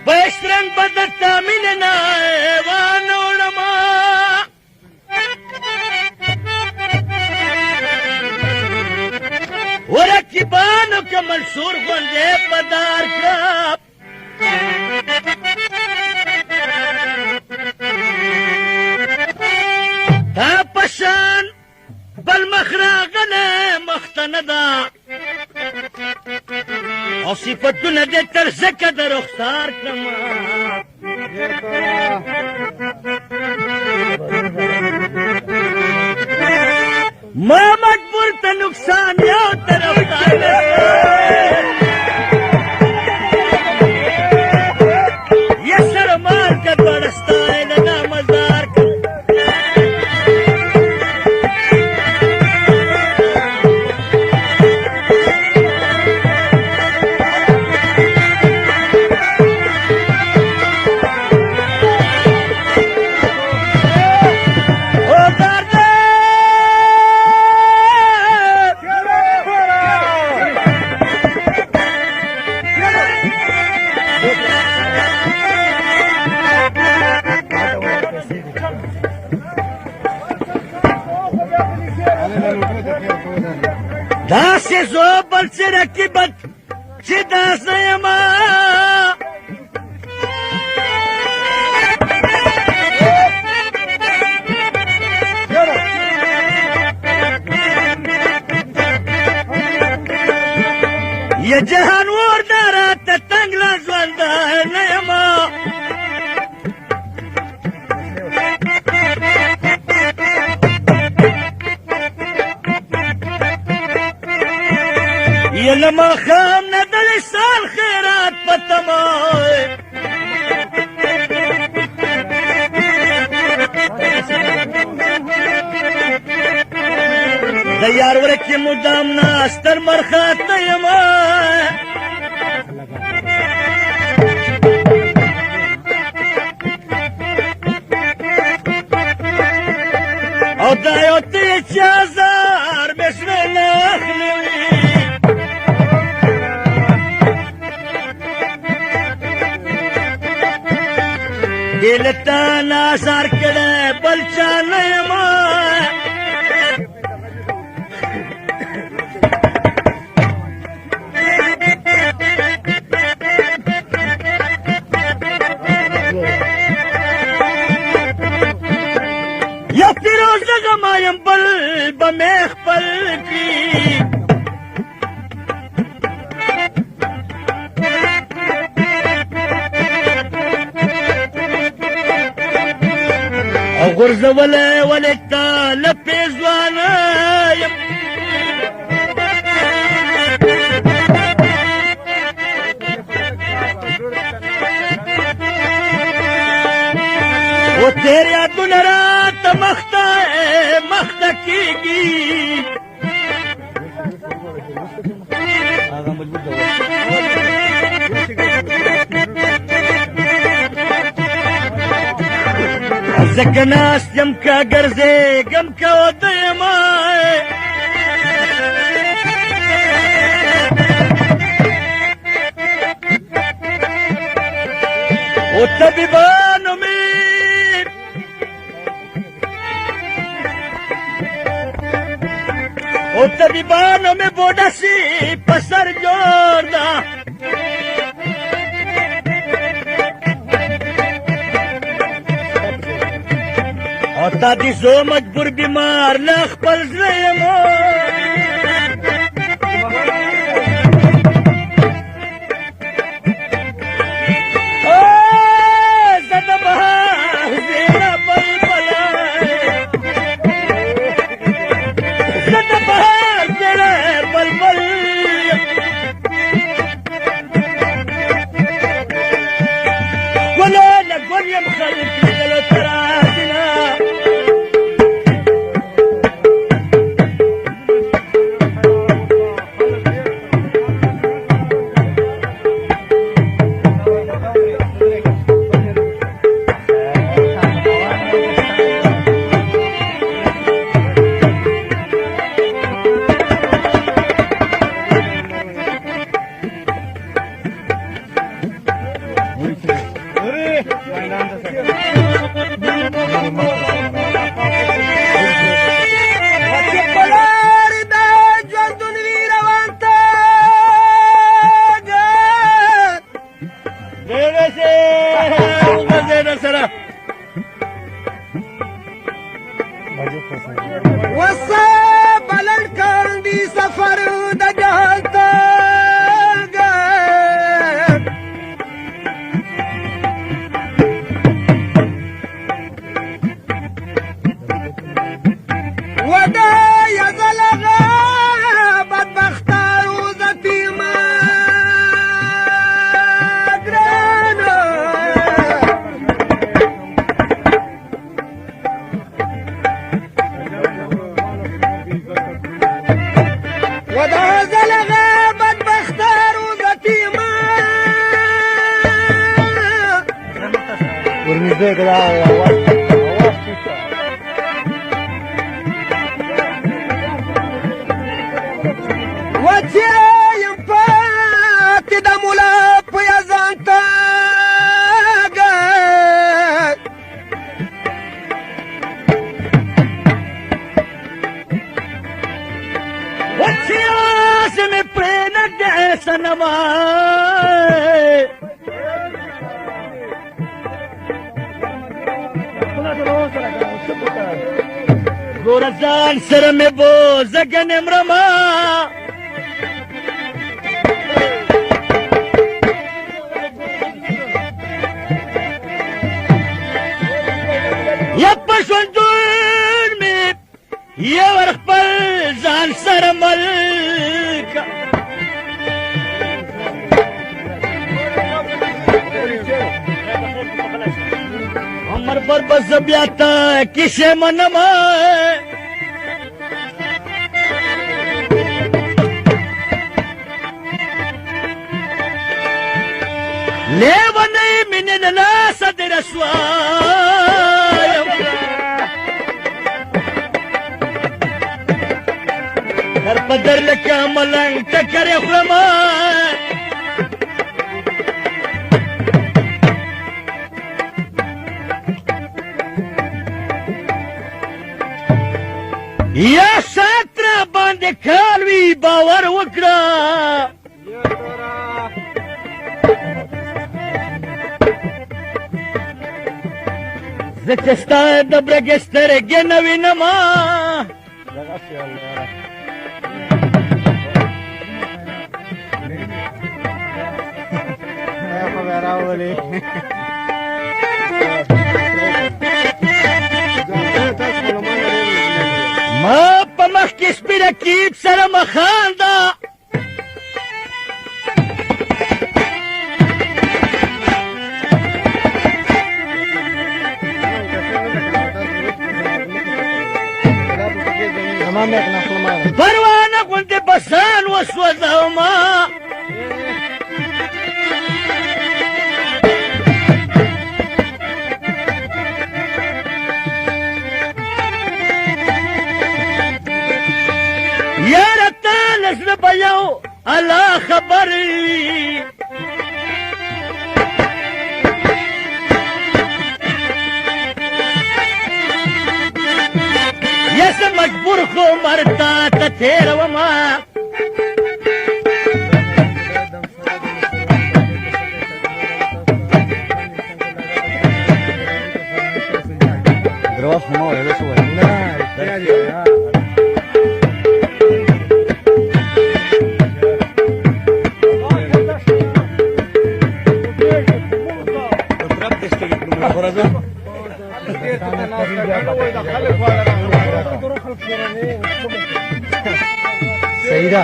بشرنگ بدتا میننا وانوڑما ورکبانو که منصور گونده پدار کرب تا پشان بل مخراغنه مختندا او صفتونه دې تر زکه د رخسار کړما ما مجبور ته نقصان یو طرف یسر مار کا دوړستا نه نامزار داسې زه بل څه رقیبت چې داسې یمه یا جهان ور دا راته تنګ لا ژوند نه یمه لما خام ندل سال خیرات پتمای د یار ورکی مدام ناستر مرخات نیما او دایو تی چازار بسم الله اخلوی دلتا نازار کړه بل چا نه یما یا فیروز دغه یم بل بمې خپل کړي غرزوله ولتا لپیزوانا و تیرے ادن رات مختا کیگی زکناس یم کا گرزے گم کا ودیما او طبیبانو میں بوڑا سی پسر جوڑ دا او تا دی زو مجبور بیمار نخ پل زیمو زد بہار زیرہ بل بلائے زد بہار زیرہ بل بل گلو نگولیم خلق گلو ترازنا ګورځان سره مې بوزه ګنې مرمه یا په ژوندون مې یا ور خپل ځان سره ملکه عمر پر بس بیا ته کیسې منمه لیونی مینې د لاسه دې رسوایم در په در لکه ملنګ ټکرې خورمه یا سات را باندې کال وي باور وکړه زه چې ستا د برګې سترګې نه وینمه ما په مخ کې سپي رقیب سره مخانده پروانه غوندې بسان وسوځومه یاره تا له زړه به یو الله خبر وي یا زه مجبور خو مرتا ته تېرومه Grabas fumado, ya lo sube. Seira.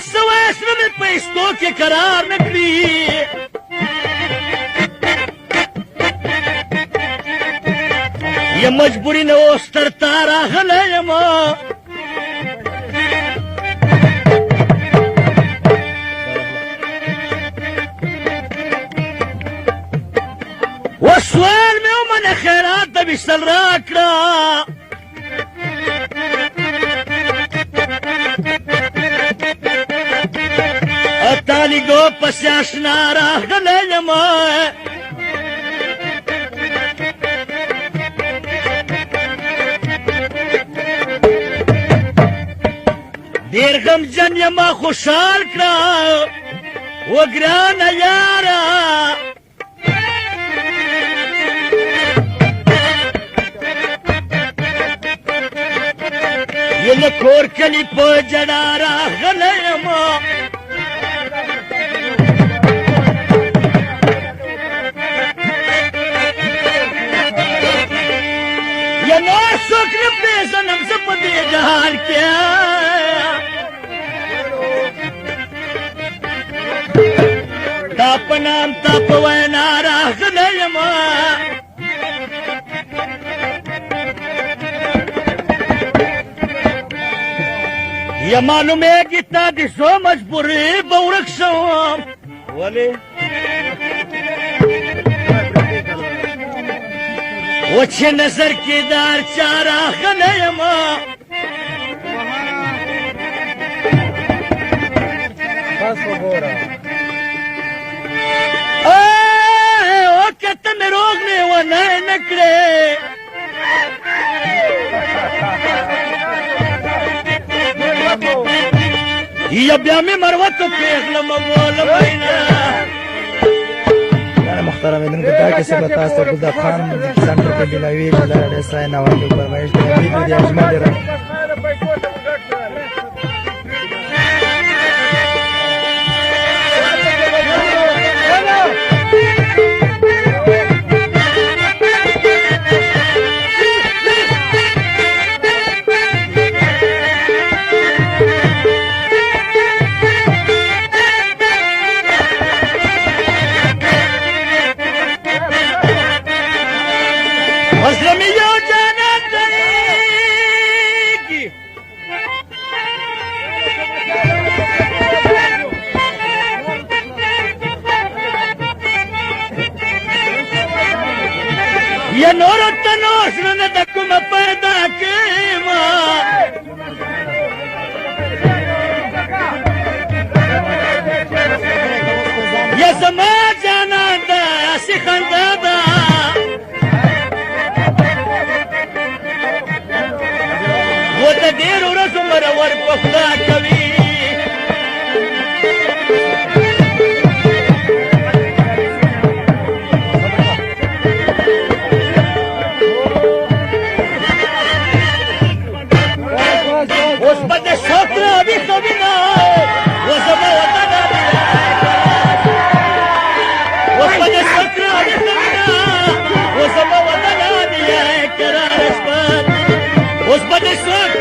سواس میں پیسوں کے قرار نکلی یہ مجبوری نے اوستر تارا غلیم وسوال میں من خیرات دبی سل راکڑا اتالی گو پس اشنا راہ غلیم دیر غم جن یما خوشحال کرا و گران یارا یہ لکور کلی پو جنارا غلیم یہ نور سکر پیزنم سپدی جہان کیا تاپ نام تاپ وینارا غلیم یا معلوم ہے کتنا دسو مجبوری بورک شوم ولی وچھ نظر کی دار چارا غلیم وقت میں روغنے و نئے نکڑے یا بیا میں مروتو پیغلم بولم اینا محترم ایدن کو دا کسی بتاستا گلدہ خان سنٹر پر بلاوی جلال ریسائی نوان کے اوپر ویش دے امید میں دیا اجمال رہا یا نور تنوش نے تکم پیدا کیما یا زما جانا دا اسی خندا دا وہ تا دیر ورس مرور پخدا کوي اس